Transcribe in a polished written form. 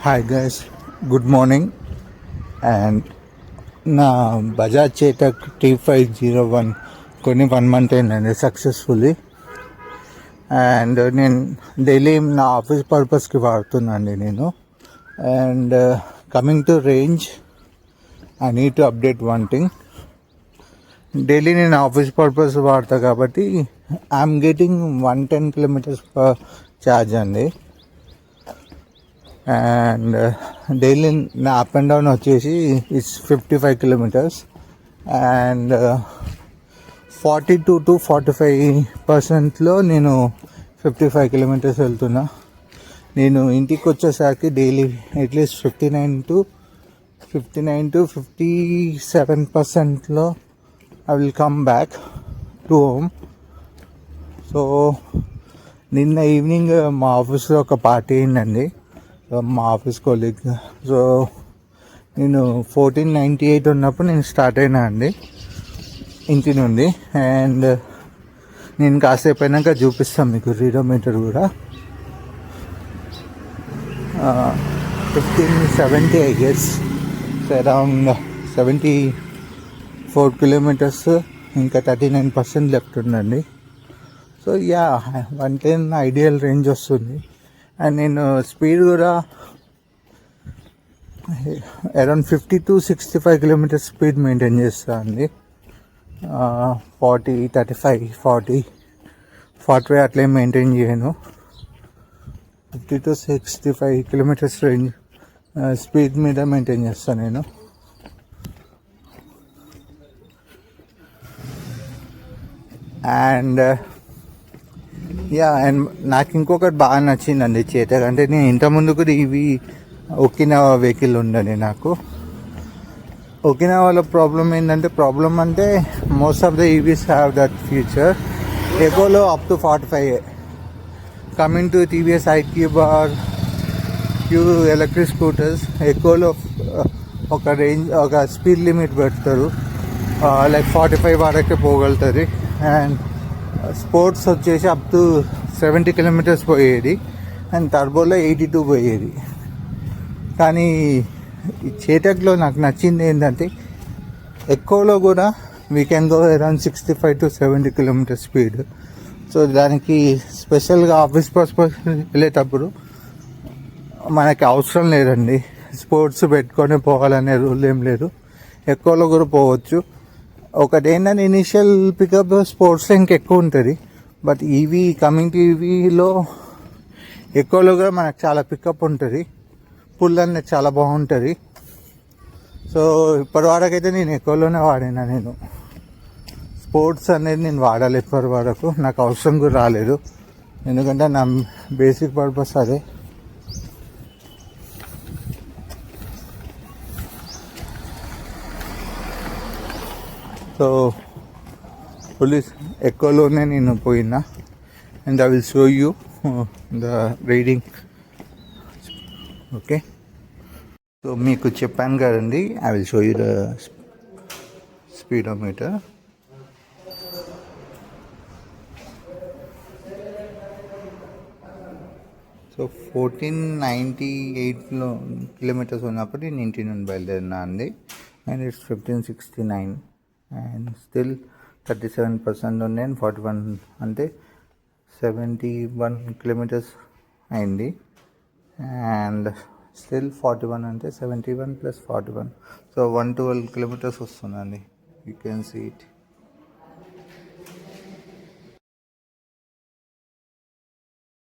Hi guys, good morning. And నా Bajaj Chetak T501 కొన్ని 1 month అయిందండి సక్సెస్ఫుల్లీ. అండ్ నేను డైలీ నా ఆఫీస్ పర్పస్కి వాడుతున్నాండి నేను. And coming to range, I need to update one thing. Daily నేను ఆఫీస్ పర్పస్ వాడతా కాబట్టి I'm getting 110 kilometers per charge అండి. అండ్ డైలీ నా అప్ అండ్ డౌన్ వచ్చేసి ఇట్స్ 55 kilometers. అండ్ 42 to 45% నేను 55 kilometers వెళ్తున్నా. నేను ఇంటికి వచ్చేసరికి డైలీ అట్లీస్ట్ 59 to 57%లో I will come back to home. So నిన్న ఈవినింగ్ మా ఆఫీస్లో ఒక పార్టీ అయిందండి, మా ఆఫీస్ కొలీగ్. సో నేను 1498 ఉన్నప్పుడు నేను స్టార్ట్ అయినా అండి ఇంటి నుండి. అండ్ నేను కాసేపు అయినాక చూపిస్తాను మీకు రీడోమీటర్ కూడా. 1570 ఐ గెస్, అరౌండ్ 74 kilometers, ఇంకా 39% లెఫ్ట్ ఉందండి. సో యా, 110 ఐడియల్ రేంజ్ వస్తుంది. అండ్ నేను స్పీడ్ కూడా around 50 to 65 kilometers speed maintain చేస్తాను అండి. 45 అట్లే మెయింటైన్ చేయను. 50 to 65 kilometers రేంజ్ స్పీడ్ మీద మెయింటైన్ చేస్తాను నేను. అండ్ అండ్ నాకు ఇంకొకటి బాగా నచ్చిందండి చేతక్. అంటే నేను ఇంతకుముందు కూడా ఇవి ఒకినావా వెహికల్ ఉండండి నాకు. ఒకినావాలో ప్రాబ్లం అంటే most of the EVs have that feature. ఎకోలో up to 45. Coming to TVS iQube or few electric scooters, ఎకోలో ఒక స్పీడ్ లిమిట్ పెడతారు, లైక్ 45 వరకే పోగలుగుతుంది. అండ్ స్పోర్ట్స్ వచ్చేసి అప్ టు 70 kilometers పోయేది, అండ్ టర్బోలో 82 పోయేది. కానీ ఈ చేతక్లో నాకు నచ్చింది ఏంటంటే ఎక్కువలో కూడా we can go around 65 to 70 kilometers speed. So దానికి స్పెషల్గా ఆఫీస్ పర్పస్ వెళ్ళేటప్పుడు మనకి అవసరం లేదండి, స్పోర్ట్స్ పెట్టుకొని పోవాలనే రూల్ ఏం లేదు, ఎక్కువలో కూడా పోవచ్చు. ఒకటి ఏంటంటే ఇనీషియల్ పికప్ స్పోర్ట్స్లో ఇంకెక్కువ ఉంటుంది, బట్ కమింగ్ టు ఈవీలో ఎక్కువలో కూడా మనకు చాలా పికప్ ఉంటుంది, పుల్ అనేది చాలా బాగుంటుంది. సో ఇప్పటివరకు అయితే నేను ఎక్కువలోనే వాడినా. నేను స్పోర్ట్స్ అనేది నేను వాడాలి ఇప్పటి వరకు, నాకు అవసరం కూడా రాలేదు, ఎందుకంటే నా బేసిక్ పర్పస్ అదే. సో పోలీస్ ఎక్కువలోనే నేను పోయినా. And I will show you the reading. Okay, so మీకు చెప్పాను కదండి, I will show you the speedometer. So 1498 kilometers ఉన్నప్పుడు నేను ఇంటి నుండి బయలుదేరినా అండి. And it's 1569. అండ్ స్టిల్ 37% ఉంది. అండ్ 41 అంటే 71 kilometers అయింది. అండ్ స్టిల్ 41 అంటే 71 + 41, సో 112 kilometers వస్తుందండి. You can see it.